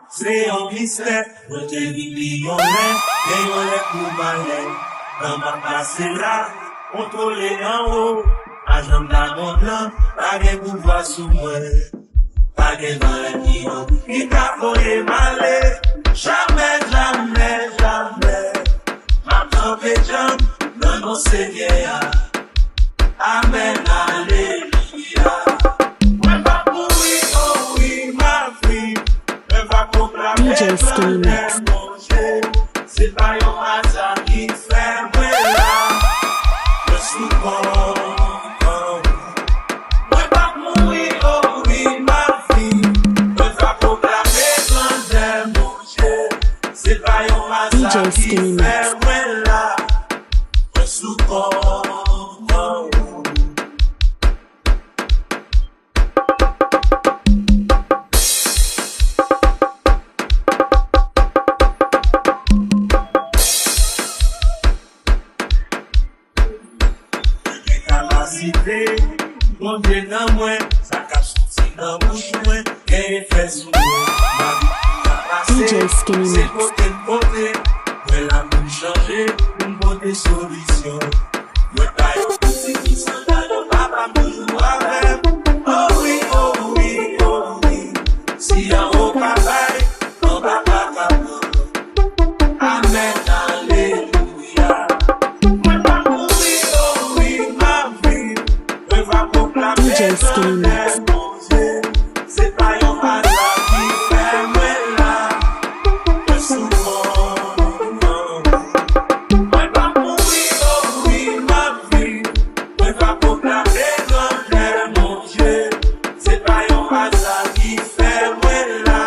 C'est un mystère, moi te dis millionnaire, et on est pour balai. Dans ma place là, contrôlé en haut, agent d'amont blanc, pas de pouvoir sous moi. Pas de valentino, qui t'a volé malé, jamais, jamais, jamais. Ma propre jambe, non, non, c'est vieillard. Amen, alléluia. DJ Skinny Mix. C'est pas un hasard qui fait moi là. Je suis bon. Moi pas mourir, oh oui, ma fille. Je vais proclamer grand mon Dieu. C'est pas un hasard qui fait moi là. Je suis bon. Mon Dieu dans moi, ça cache sorti dans bouche moi, et fait sous moi. Ma vie a passé, c'est côté de côté. Moi la bouche changer, une beauté solution. Moi pas une petite qui s'en donne, papa toujours avec. Oh oui, oh oui, oh oui. Si en haut papaye, on va pas capable. Amen, alléluia. Moi pas mourir, oh oui, ma vie. DJ Skinny Mix. C'est pas un hasard qui fait moi là. Je suis bon. Moi pas mourir, oh oui, ma vie. Moi pas proclamer grandeur, mon Dieu. C'est pas un hasard qui fait moi là.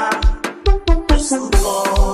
Je suis bon.